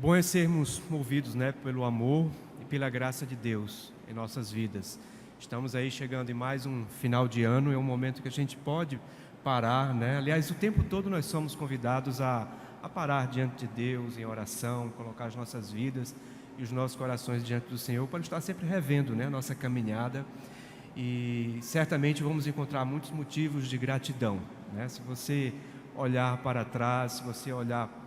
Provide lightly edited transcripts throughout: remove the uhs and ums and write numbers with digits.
Bom é sermos movidos, pelo amor e pela graça de Deus em nossas vidas. Estamos aí chegando em mais um final de ano, é um momento que a gente pode parar, Aliás, o tempo todo nós somos convidados a parar diante de Deus em oração, colocar as nossas vidas e os nossos corações diante do Senhor para estar sempre revendo, a nossa caminhada. E certamente vamos encontrar muitos motivos de gratidão, Se você olhar para trás, se você olhar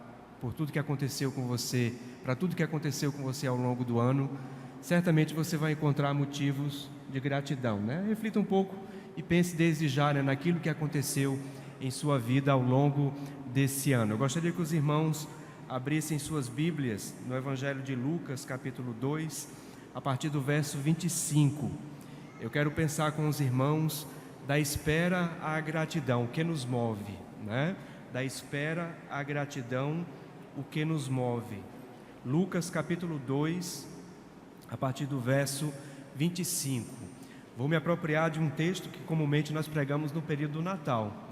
por tudo que aconteceu com você, para tudo que aconteceu com você ao longo do ano, certamente você vai encontrar motivos de gratidão, Reflita um pouco e pense desde já, naquilo que aconteceu em sua vida ao longo desse ano. Eu gostaria que os irmãos abrissem suas Bíblias no Evangelho de Lucas, capítulo 2, a partir do verso 25. Eu quero pensar com os irmãos da espera à gratidão, o que nos move, Da espera à gratidão, o que nos move. Lucas capítulo 2, a partir do verso 25. Vou me apropriar de um texto que comumente nós pregamos no período do Natal,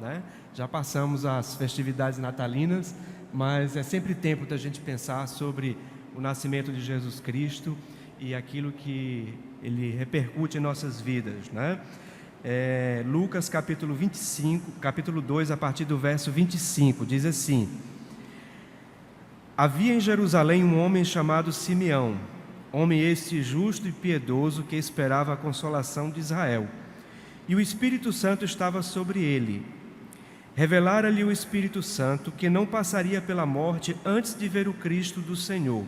Já passamos as festividades natalinas, mas é sempre tempo da gente pensar sobre o nascimento de Jesus Cristo e aquilo que ele repercute em nossas vidas, Lucas capítulo 25, capítulo 2, a partir do verso 25, diz assim: Havia em Jerusalém um homem chamado Simeão, homem este justo e piedoso que esperava a consolação de Israel. E o Espírito Santo estava sobre ele. Revelara-lhe o Espírito Santo que não passaria pela morte antes de ver o Cristo do Senhor.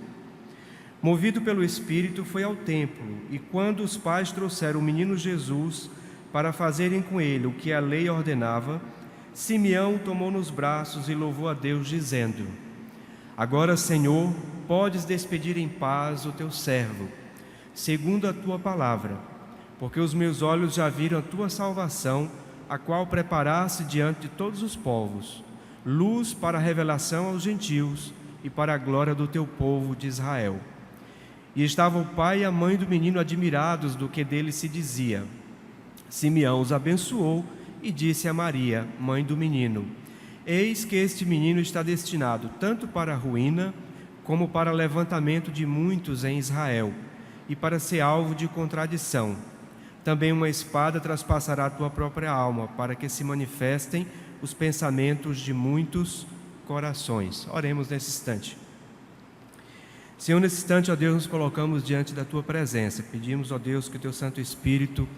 Movido pelo Espírito, foi ao templo, e quando os pais trouxeram o menino Jesus para fazerem com ele o que a lei ordenava, Simeão o tomou nos braços e louvou a Deus, dizendo: Agora, Senhor, podes despedir em paz o teu servo, segundo a tua palavra, porque os meus olhos já viram a tua salvação, a qual preparaste diante de todos os povos, luz para a revelação aos gentios e para a glória do teu povo de Israel. E estava o pai e a mãe do menino admirados do que dele se dizia. Simeão os abençoou e disse a Maria, mãe do menino: Eis que este menino está destinado tanto para a ruína, como para o levantamento de muitos em Israel, e para ser alvo de contradição. Também uma espada traspassará a tua própria alma, para que se manifestem os pensamentos de muitos corações. Oremos nesse instante. Senhor, nesse instante, ó Deus, nos colocamos diante da tua presença. Pedimos, ó Deus, que o teu Santo Espírito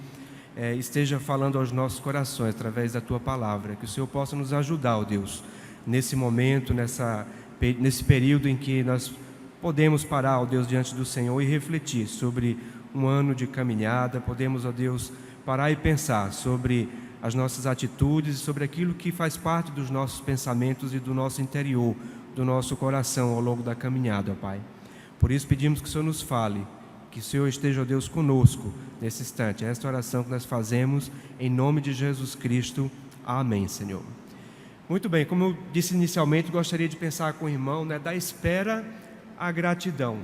esteja falando aos nossos corações através da tua palavra, que o Senhor possa nos ajudar, ó Deus, nesse momento, nesse período em que nós podemos parar, ó Deus, diante do Senhor e refletir sobre um ano de caminhada. Podemos, ó Deus, parar e pensar sobre as nossas atitudes e sobre aquilo que faz parte dos nossos pensamentos e do nosso interior, do nosso coração ao longo da caminhada, ó Pai. Por isso pedimos que o Senhor nos fale, que o Senhor esteja, ó Deus, conosco nesse instante. É esta oração que nós fazemos em nome de Jesus Cristo. Amém, Senhor. Muito bem, como eu disse inicialmente, gostaria de pensar com o irmão, da espera à gratidão.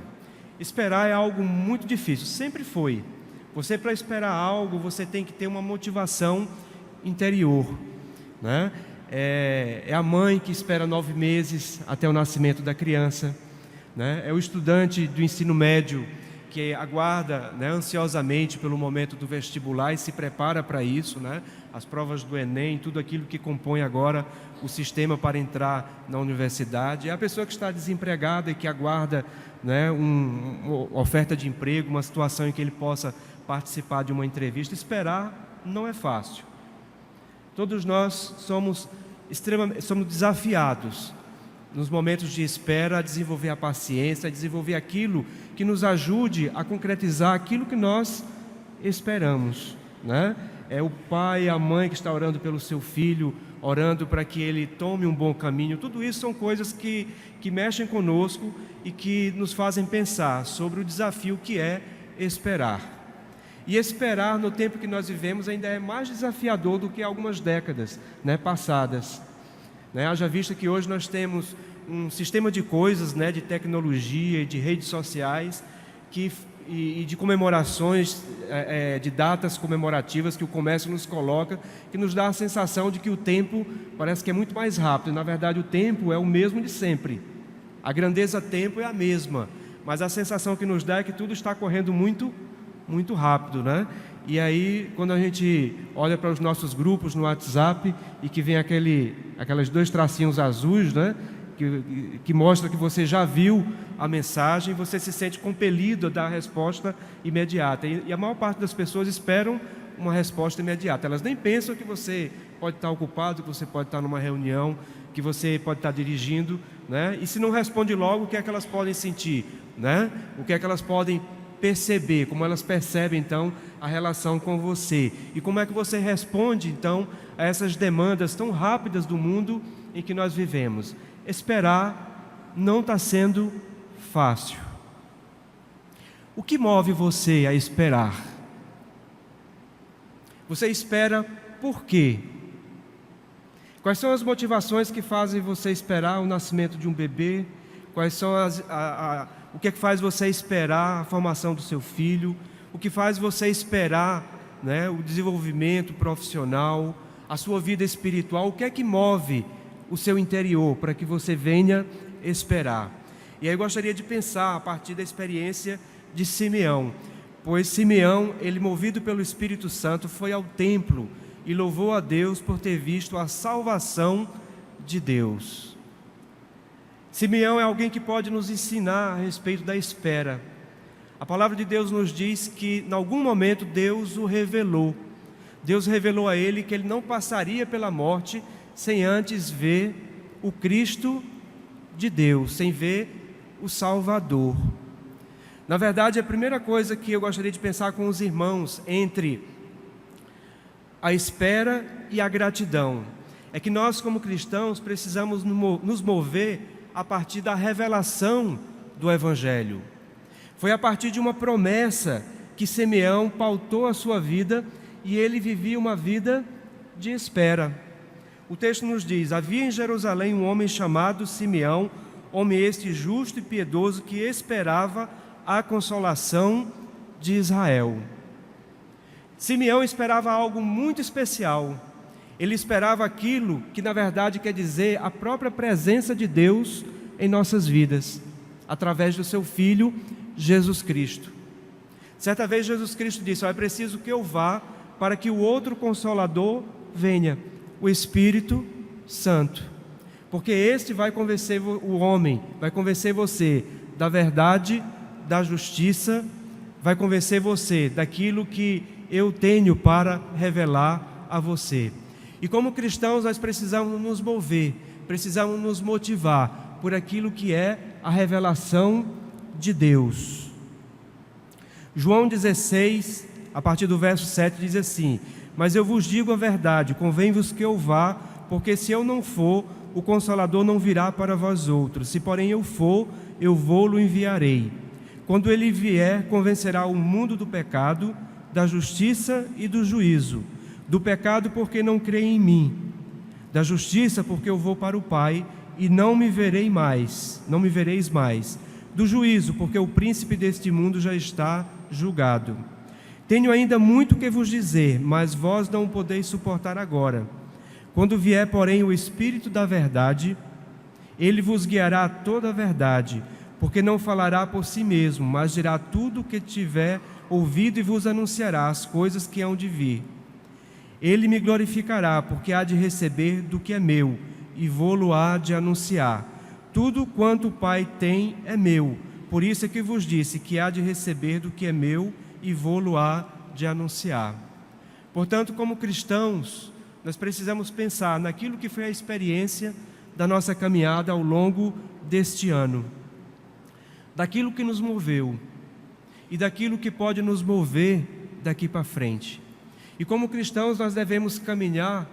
Esperar é algo muito difícil, sempre foi. Você, para esperar algo, você tem que ter uma motivação interior, É a mãe que espera 9 meses até o nascimento da criança, É o estudante do ensino médio que aguarda ansiosamente pelo momento do vestibular e se prepara para isso, As provas do Enem, tudo aquilo que compõe agora o sistema para entrar na universidade. É a pessoa que está desempregada e que aguarda uma oferta de emprego, uma situação em que ele possa participar de uma entrevista. Esperar não é fácil. Todos nós somos desafiados nos momentos de espera a desenvolver a paciência, a desenvolver aquilo que nos ajude a concretizar aquilo que nós esperamos, É o pai e a mãe que está orando pelo seu filho, orando para que ele tome um bom caminho. Tudo isso são coisas que mexem conosco e que nos fazem pensar sobre o desafio que é esperar. E esperar no tempo que nós vivemos ainda é mais desafiador do que algumas décadas passadas. Haja vista que hoje nós temos um sistema de coisas, de tecnologia, de redes sociais e de comemorações, de datas comemorativas que o comércio nos coloca, que nos dá a sensação de que o tempo parece que é muito mais rápido. Na verdade, o tempo é o mesmo de sempre. A grandeza-tempo é a mesma, mas a sensação que nos dá é que tudo está correndo muito, muito rápido, né? E aí, quando a gente olha para os nossos grupos no WhatsApp e que vem aqueles 2 tracinhos azuis, né? Que mostra que você já viu a mensagem, você se sente compelido a dar a resposta imediata. E a maior parte das pessoas esperam uma resposta imediata. Elas nem pensam que você pode estar ocupado, que você pode estar numa reunião, que você pode estar dirigindo, né? E se não responde logo, o que é que elas podem sentir, né? O que é que elas podem perceber, como elas percebem então a relação com você e como é que você responde então a essas demandas tão rápidas do mundo em que nós vivemos. Esperar não está sendo fácil. O que move você a esperar? Você espera por quê? Quais são as motivações que fazem você esperar o nascimento de um bebê? Quais são o que é que faz você esperar a formação do seu filho? O que faz você esperar, né, o desenvolvimento profissional, a sua vida espiritual? O que é que move o seu interior para que você venha esperar? E aí eu gostaria de pensar a partir da experiência de Simeão, pois Simeão, ele movido pelo Espírito Santo, foi ao templo e louvou a Deus por ter visto a salvação de Deus. Simeão é alguém que pode nos ensinar a respeito da espera. A palavra de Deus nos diz que em algum momento Deus o revelou. Deus revelou a ele que ele não passaria pela morte sem antes ver o Cristo de Deus, sem ver o Salvador. Na verdade, a primeira coisa que eu gostaria de pensar com os irmãos entre a espera e a gratidão é que nós, como cristãos, precisamos nos mover a partir da revelação do Evangelho. Foi a partir de uma promessa que Simeão pautou a sua vida e ele vivia uma vida de espera. O texto nos diz: havia em Jerusalém um homem chamado Simeão, homem este justo e piedoso, que esperava a consolação de Israel. Simeão esperava algo muito especial. Ele esperava aquilo que na verdade quer dizer a própria presença de Deus em nossas vidas, através do seu Filho Jesus Cristo. Certa vez Jesus Cristo disse: é preciso que eu vá para que o outro Consolador venha, o Espírito Santo, porque este vai convencer o homem, vai convencer você da verdade, da justiça, vai convencer você daquilo que eu tenho para revelar a você. E como cristãos nós precisamos nos mover, precisamos nos motivar por aquilo que é a revelação de Deus. João 16, a partir do verso 7, diz assim: mas eu vos digo a verdade, convém-vos que eu vá, porque se eu não for, o Consolador não virá para vós outros. Se porém eu for, eu vou-lo enviarei. Quando ele vier, convencerá o mundo do pecado, da justiça e do juízo. Do pecado, porque não creem em mim; da justiça, porque eu vou para o Pai e não me vereis mais; do juízo, porque o príncipe deste mundo já está julgado. Tenho ainda muito que vos dizer, mas vós não o podeis suportar agora. Quando vier, porém, o Espírito da verdade, ele vos guiará a toda a verdade, porque não falará por si mesmo, mas dirá tudo o que tiver ouvido e vos anunciará as coisas que hão de vir. Ele me glorificará, porque há de receber do que é meu, e vou-lo há de anunciar. Tudo quanto o Pai tem é meu, por isso é que vos disse que há de receber do que é meu, e vou-lo há de anunciar. Portanto, como cristãos, nós precisamos pensar naquilo que foi a experiência da nossa caminhada ao longo deste ano, daquilo que nos moveu e daquilo que pode nos mover daqui para frente. E como cristãos nós devemos caminhar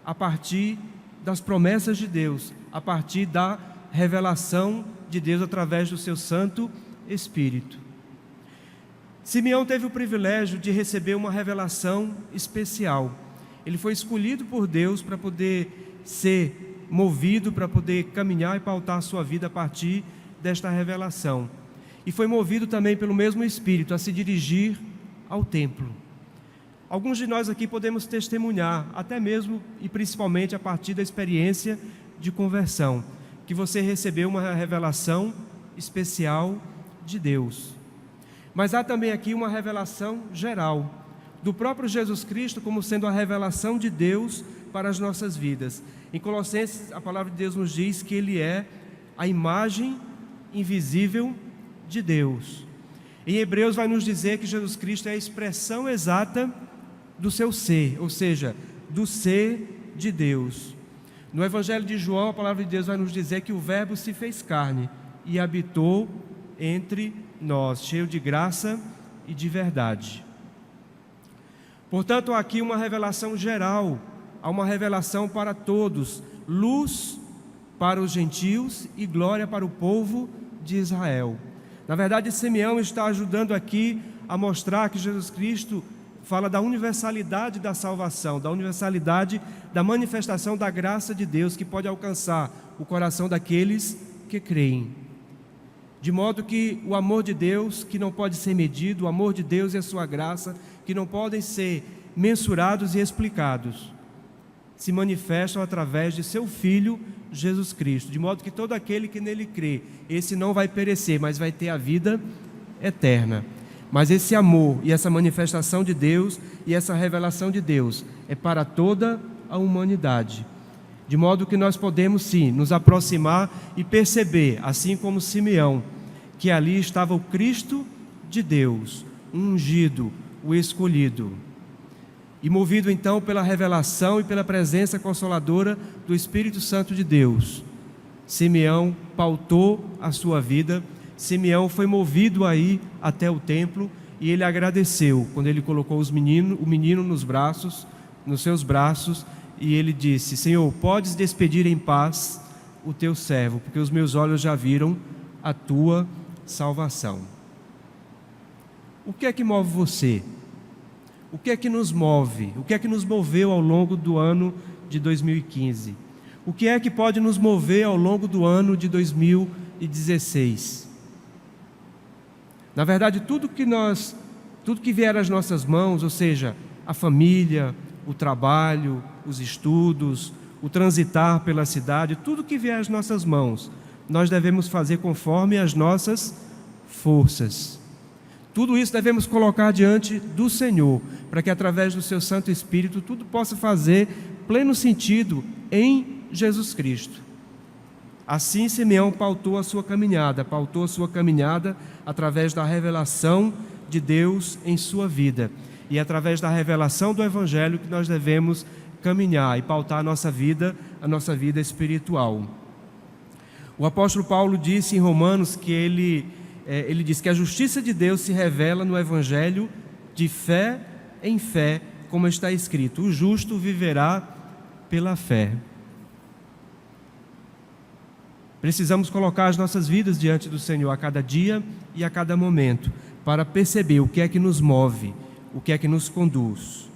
a partir das promessas de Deus, a partir da revelação de Deus através do seu Santo Espírito. Simeão teve o privilégio de receber uma revelação especial. Ele foi escolhido por Deus para poder ser movido, para poder caminhar e pautar a sua vida a partir desta revelação. E foi movido também pelo mesmo Espírito a se dirigir ao templo. Alguns de nós aqui podemos testemunhar, até mesmo e principalmente a partir da experiência de conversão, que você recebeu uma revelação especial de Deus. Mas há também aqui uma revelação geral do próprio Jesus Cristo como sendo a revelação de Deus para as nossas vidas. Em Colossenses, a palavra de Deus nos diz que Ele é a imagem invisível de Deus. Em Hebreus vai nos dizer que Jesus Cristo é a expressão exata do seu ser, ou seja, do ser de Deus. No Evangelho de João, a palavra de Deus vai nos dizer que o Verbo se fez carne e habitou entre nós, cheio de graça e de verdade. Portanto, há aqui uma revelação geral, há uma revelação para todos, luz para os gentios e glória para o povo de Israel. Na verdade, Simeão está ajudando aqui a mostrar que Jesus Cristo fala da universalidade da salvação, da universalidade da manifestação da graça de Deus que pode alcançar o coração daqueles que creem. De modo que o amor de Deus, que não pode ser medido, o amor de Deus e a sua graça, que não podem ser mensurados e explicados, se manifestam através de seu Filho, Jesus Cristo. De modo que todo aquele que nele crê, esse não vai perecer, mas vai ter a vida eterna. Mas esse amor e essa manifestação de Deus e essa revelação de Deus é para toda a humanidade. De modo que nós podemos sim nos aproximar e perceber, assim como Simeão, que ali estava o Cristo de Deus, o ungido, o escolhido. E movido então pela revelação e pela presença consoladora do Espírito Santo de Deus, Simeão pautou a sua vida. Simeão foi movido aí até o templo e ele agradeceu quando ele colocou o menino nos seus braços, e ele disse: Senhor, podes despedir em paz o teu servo, porque os meus olhos já viram a tua salvação. O que é que move você? O que é que nos move? O que é que nos moveu ao longo do ano de 2015? O que é que pode nos mover ao longo do ano de 2016? Na verdade, tudo que vier às nossas mãos, ou seja, a família, o trabalho, os estudos, o transitar pela cidade, tudo que vier às nossas mãos, nós devemos fazer conforme as nossas forças. Tudo isso devemos colocar diante do Senhor, para que através do seu Santo Espírito tudo possa fazer pleno sentido em Jesus Cristo. Assim Simeão pautou a sua caminhada através da revelação de Deus em sua vida. E é através da revelação do Evangelho que nós devemos caminhar e pautar a nossa vida espiritual. O apóstolo Paulo disse em Romanos que ele diz que a justiça de Deus se revela no Evangelho de fé em fé, como está escrito: o justo viverá pela fé. Precisamos colocar as nossas vidas diante do Senhor a cada dia e a cada momento, para perceber o que é que nos move, o que é que nos conduz.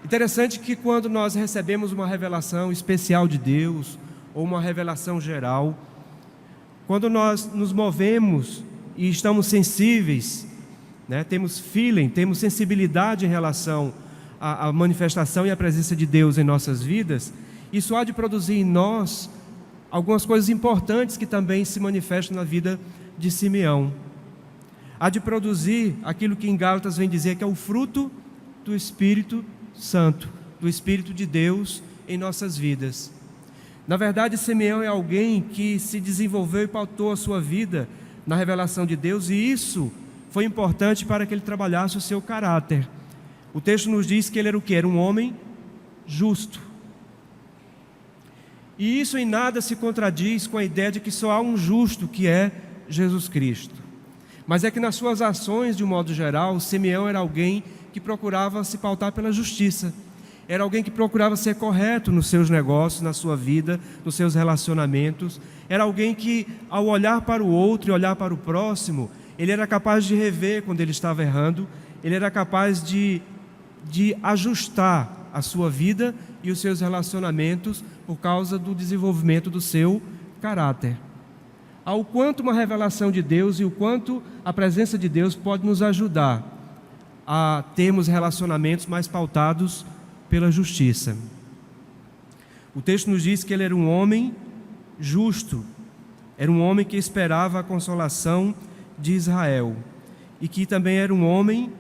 Interessante que quando nós recebemos uma revelação especial de Deus, ou uma revelação geral, quando nós nos movemos e estamos sensíveis, temos feeling, temos sensibilidade em relação à manifestação e à presença de Deus em nossas vidas, isso há de produzir em nós algumas coisas importantes que também se manifestam na vida de Simeão. Há de produzir aquilo que em Gálatas vem dizer que é o fruto do Espírito Santo, do Espírito de Deus em nossas vidas. Na verdade, Simeão é alguém que se desenvolveu e pautou a sua vida na revelação de Deus, e isso foi importante para que ele trabalhasse o seu caráter. O texto nos diz que ele era o quê? Era um homem justo. E isso em nada se contradiz com a ideia de que só há um justo, que é Jesus Cristo. Mas é que nas suas ações, de um modo geral, Simeão era alguém que procurava se pautar pela justiça. Era alguém que procurava ser correto nos seus negócios, na sua vida, nos seus relacionamentos. Era alguém que, ao olhar para o outro e olhar para o próximo, ele era capaz de rever quando ele estava errando. Ele era capaz de ajustar a sua vida e os seus relacionamentos por causa do desenvolvimento do seu caráter. Ao quanto uma revelação de Deus e o quanto a presença de Deus pode nos ajudar a termos relacionamentos mais pautados pela justiça. O texto nos diz que ele era um homem justo, era um homem que esperava a consolação de Israel e que também era um homem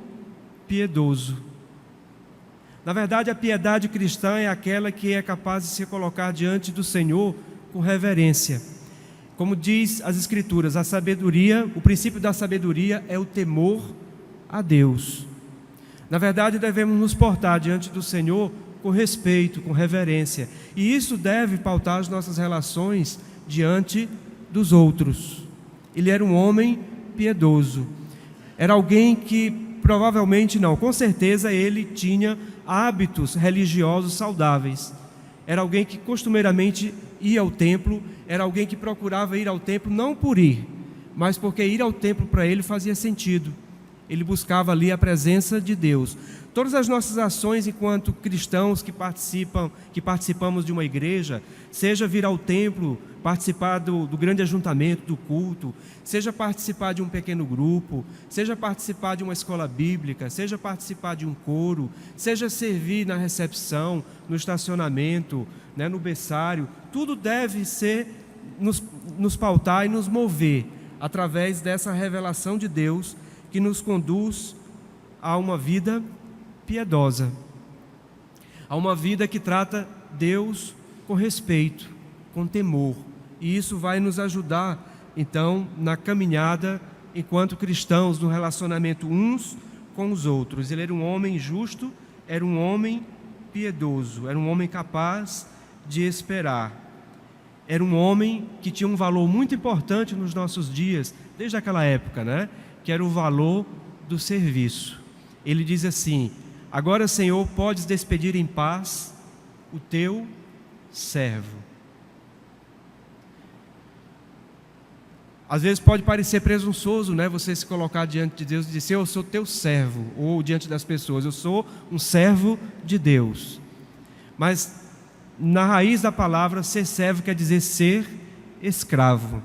piedoso. Na verdade, a piedade cristã é aquela que é capaz de se colocar diante do Senhor com reverência. Como diz as Escrituras, a sabedoria, o princípio da sabedoria é o temor a Deus. Na verdade, devemos nos portar diante do Senhor com respeito, com reverência. E isso deve pautar as nossas relações diante dos outros. Ele era um homem piedoso. Era alguém que provavelmente não, com certeza ele tinha hábitos religiosos saudáveis. Era alguém que costumeiramente ia ao templo, era alguém que procurava ir ao templo não por ir, mas porque ir ao templo para ele fazia sentido. Ele buscava ali a presença de Deus. Todas as nossas ações enquanto cristãos que participamos de uma igreja, seja vir ao templo, participar do grande ajuntamento, do culto, seja participar de um pequeno grupo, seja participar de uma escola bíblica, seja participar de um coro, seja servir na recepção, no estacionamento, no berçário, tudo deve ser nos pautar e nos mover através dessa revelação de Deus que nos conduz a uma vida piedosa, a uma vida que trata Deus com respeito, com temor. E isso vai nos ajudar, então, na caminhada enquanto cristãos, no relacionamento uns com os outros. Ele era um homem justo, era um homem piedoso, era um homem capaz de esperar. Era um homem que tinha um valor muito importante nos nossos dias, desde aquela época, que era o valor do serviço. Ele diz assim: agora, Senhor, podes despedir em paz o teu servo. Às vezes pode parecer presunçoso, você se colocar diante de Deus e dizer: eu sou teu servo, ou diante das pessoas, eu sou um servo de Deus. Mas na raiz da palavra, ser servo quer dizer ser escravo.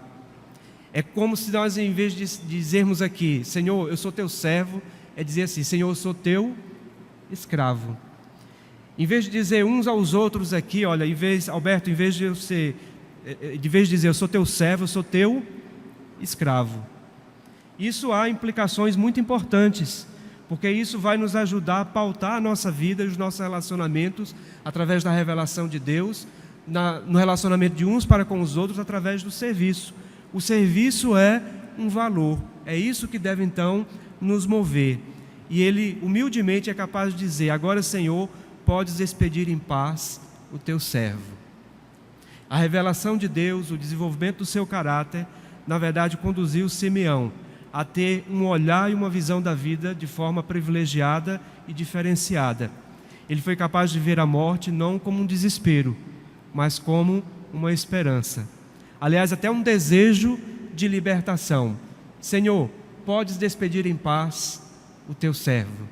É como se nós, em vez de dizermos aqui: Senhor, eu sou teu servo, é dizer assim: Senhor, eu sou teu escravo. Em vez de dizer uns aos outros aqui, olha, Alberto, em vez de dizer eu sou teu servo, eu sou teu escravo. Isso há implicações muito importantes, porque isso vai nos ajudar a pautar a nossa vida e os nossos relacionamentos através da revelação de Deus, no relacionamento de uns para com os outros, através do serviço. O serviço é um valor, é isso que deve então nos mover. E ele humildemente é capaz de dizer: agora, Senhor, podes despedir em paz o teu servo. A revelação de Deus, o desenvolvimento do seu caráter, na verdade conduziu Simeão a ter um olhar e uma visão da vida de forma privilegiada e diferenciada. Ele foi capaz de ver a morte não como um desespero, mas como uma esperança. Aliás, até um desejo de libertação. Senhor, podes despedir em paz o teu servo.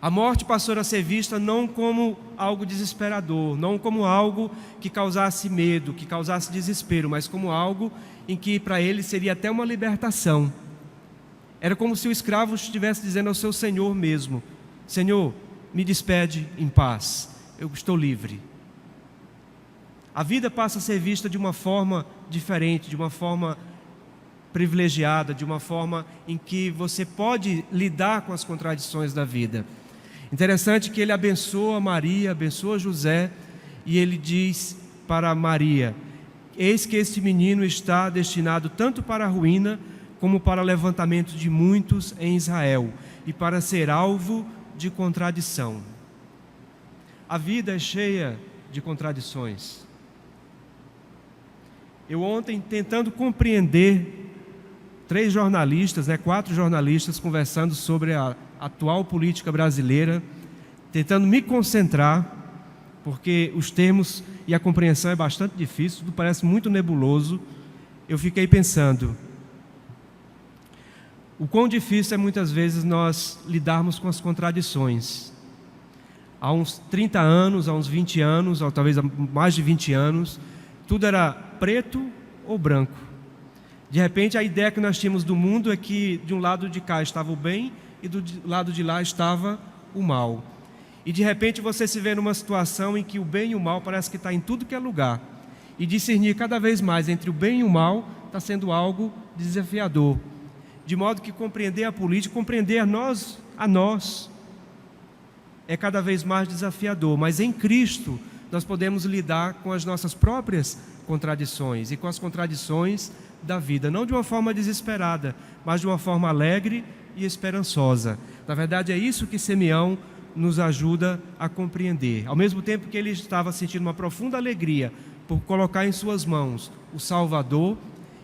A morte passou a ser vista não como algo desesperador, não como algo que causasse medo, que causasse desespero, mas como algo em que para ele seria até uma libertação. Era como se o escravo estivesse dizendo ao seu senhor mesmo: Senhor, me despede em paz, eu estou livre. A vida passa a ser vista de uma forma diferente, de uma forma privilegiada, de uma forma em que você pode lidar com as contradições da vida. Interessante que ele abençoa Maria, abençoa José, e ele diz para Maria: eis que este menino está destinado tanto para a ruína, como para o levantamento de muitos em Israel, e para ser alvo de contradição. A vida é cheia de contradições. Eu ontem, tentando compreender 4 jornalistas conversando sobre a atual política brasileira, tentando me concentrar, porque os termos e a compreensão é bastante difícil, tudo parece muito nebuloso. Eu fiquei pensando, o quão difícil é muitas vezes nós lidarmos com as contradições. Há uns 30 anos, há uns 20 anos, ou talvez há mais de 20 anos, tudo era preto ou branco. De repente, a ideia que nós tínhamos do mundo é que de um lado de cá estava o bem e do lado de lá estava o mal. E de repente você se vê numa situação em que o bem e o mal parece que está em tudo que é lugar. e discernir cada vez mais entre o bem e o mal está sendo algo desafiador. De modo que compreender a política, compreender a nós, é cada vez mais desafiador. Mas em Cristo nós podemos lidar com as nossas próprias contradições e com as contradições da vida, não de uma forma desesperada, mas de uma forma alegre e esperançosa. Na verdade, é isso que Simeão nos ajuda a compreender. Ao mesmo tempo que ele estava sentindo uma profunda alegria por colocar em suas mãos o Salvador,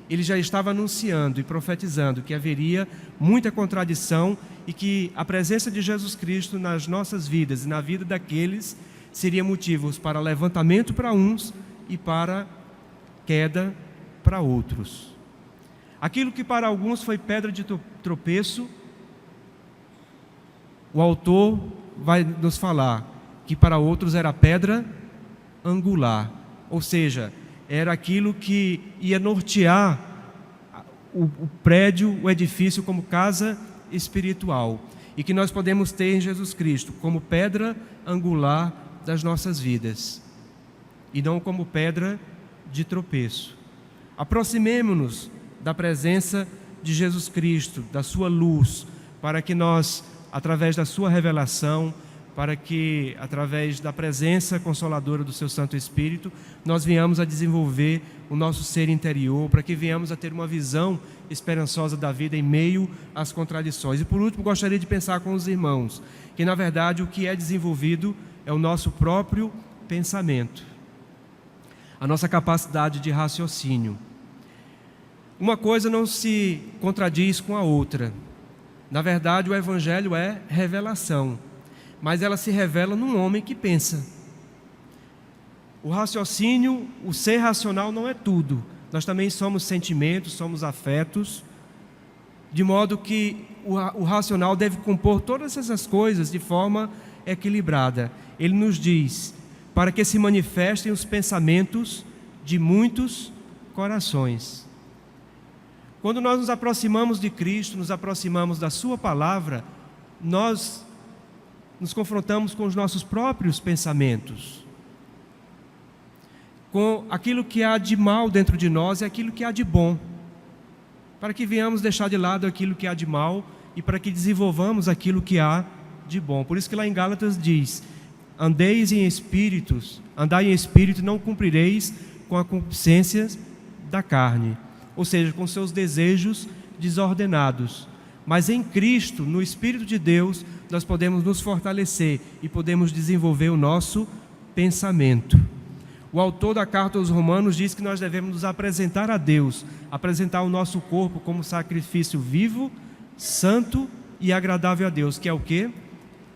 ele já estava anunciando e profetizando que haveria muita contradição e que a presença de Jesus Cristo nas nossas vidas e na vida daqueles seria motivos para levantamento para uns e para queda para outros. Aquilo que para alguns foi pedra de tropeço, o autor vai nos falar que para outros era pedra angular, ou seja, era aquilo que ia nortear o prédio, o edifício como casa espiritual, e que nós podemos ter em Jesus Cristo como pedra angular das nossas vidas, e não como pedra de tropeço. Aproximemo-nos da presença de Jesus Cristo, da sua luz, para que nós, através da sua revelação, para que, através da presença consoladora do seu Santo Espírito, nós venhamos a desenvolver o nosso ser interior, para que venhamos a ter uma visão esperançosa da vida em meio às contradições. E por último, gostaria de pensar com os irmãos, que na verdade o que é desenvolvido é o nosso próprio pensamento, a nossa capacidade de raciocínio. Uma coisa não se contradiz com a outra. Na verdade, o Evangelho é revelação, mas ela se revela num homem que pensa. O raciocínio, o ser racional não é tudo. Nós também somos sentimentos, somos afetos, de modo que o racional deve compor todas essas coisas de forma equilibrada. Ele nos diz, para que se manifestem os pensamentos de muitos corações. Quando nós nos aproximamos de Cristo, nos aproximamos da sua palavra, nós nos confrontamos com os nossos próprios pensamentos, com aquilo que há de mal dentro de nós e aquilo que há de bom, para que venhamos deixar de lado aquilo que há de mal e para que desenvolvamos aquilo que há de bom. Por isso que lá em Gálatas diz: andai em espírito, não cumprireis com a concupiscência da carne, ou seja, com seus desejos desordenados. Mas em Cristo, no Espírito de Deus, nós podemos nos fortalecer e podemos desenvolver o nosso pensamento. O autor da carta aos Romanos diz que nós devemos nos apresentar a Deus, apresentar o nosso corpo como sacrifício vivo, santo e agradável a Deus, que é o quê?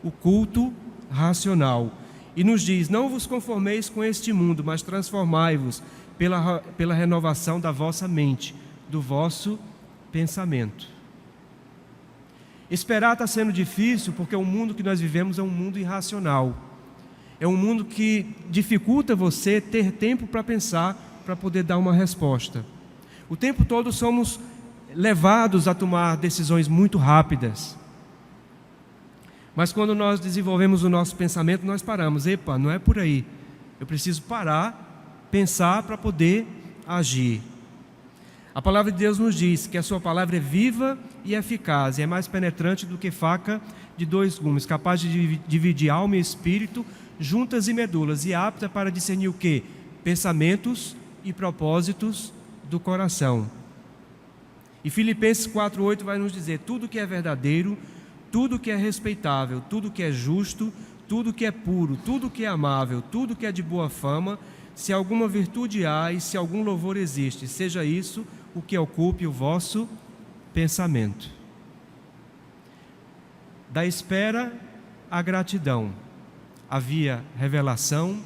O culto racional. E nos diz: não vos conformeis com este mundo, mas transformai-vos pela renovação da vossa mente, do vosso pensamento. Esperar está sendo difícil porque o mundo que nós vivemos é um mundo irracional. É um mundo que dificulta você ter tempo para pensar, para poder dar uma resposta. O tempo todo somos levados a tomar decisões muito rápidas. Mas quando nós desenvolvemos o nosso pensamento, nós paramos. Epa, não é por aí. Eu preciso parar, pensar para poder agir. A palavra de Deus nos diz que a sua palavra é viva e eficaz, e é mais penetrante do que faca de dois gumes, capaz de dividir alma e espírito, juntas e medulas, e apta para discernir o quê? Pensamentos e propósitos do coração. E Filipenses 4:8 vai nos dizer: tudo que é verdadeiro, tudo que é respeitável, tudo que é justo, tudo que é puro, tudo que é amável, tudo que é de boa fama, se alguma virtude há e se algum louvor existe, seja isso o que ocupe o vosso pensamento. Da espera à gratidão havia revelação,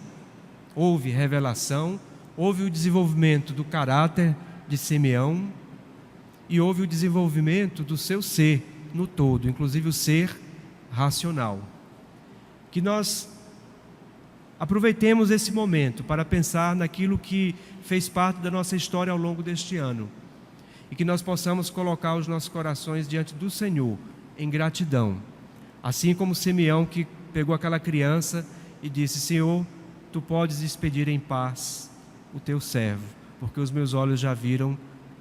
houve o desenvolvimento do caráter de Simeão e houve o desenvolvimento do seu ser no todo, inclusive o ser racional. Que nós aproveitemos esse momento para pensar naquilo que fez parte da nossa história ao longo deste ano e que nós possamos colocar os nossos corações diante do Senhor em gratidão, assim como Simeão, que pegou aquela criança e disse: Senhor, tu podes despedir em paz o teu servo, porque os meus olhos já viram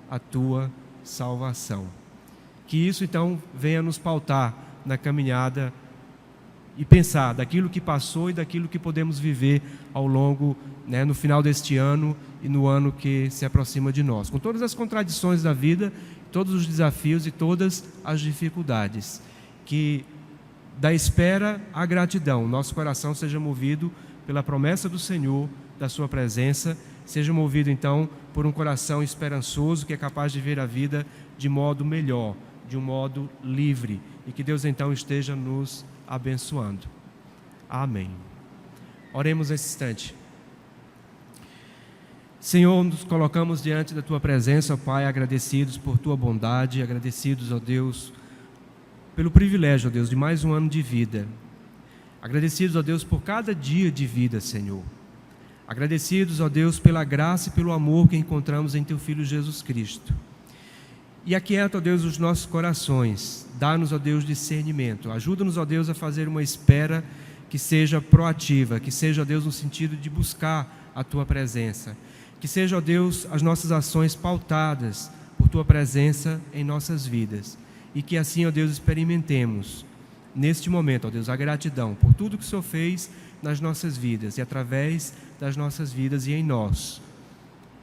a tua salvação. Que isso então venha nos pautar na caminhada e pensar daquilo que passou e daquilo que podemos viver ao longo, no final deste ano e no ano que se aproxima de nós, com todas as contradições da vida, todos os desafios e todas as dificuldades. Que da espera à gratidão, nosso coração seja movido pela promessa do Senhor, da sua presença, seja movido então por um coração esperançoso que é capaz de ver a vida de modo melhor, de um modo livre, e que Deus então esteja nos abençoando. Amém. Oremos nesse instante. Senhor, nos colocamos diante da Tua presença, ó Pai, agradecidos por Tua bondade, agradecidos, ó Deus, pelo privilégio, ó Deus, de mais um ano de vida. Agradecidos, ó Deus, por cada dia de vida, Senhor. Agradecidos, ó Deus, pela graça e pelo amor que encontramos em Teu Filho Jesus Cristo. E aquieta, ó Deus, os nossos corações. Dá-nos, ó Deus, discernimento. Ajuda-nos, ó Deus, a fazer uma espera que seja proativa, que seja, ó Deus, no sentido de buscar a Tua presença. Que seja, ó Deus, as nossas ações pautadas por Tua presença em nossas vidas. E que assim, ó Deus, experimentemos neste momento, ó Deus, a gratidão por tudo que o Senhor fez nas nossas vidas e através das nossas vidas e em nós.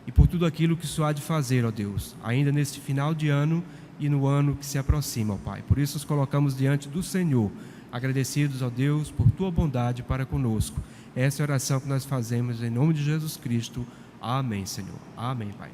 E por tudo aquilo que o Senhor há de fazer, ó Deus, ainda neste final de ano e no ano que se aproxima, ó Pai. Por isso nos colocamos diante do Senhor, agradecidos, ó Deus, por Tua bondade para conosco. Essa é a oração que nós fazemos em nome de Jesus Cristo. Amém, Senhor. Amém, Pai.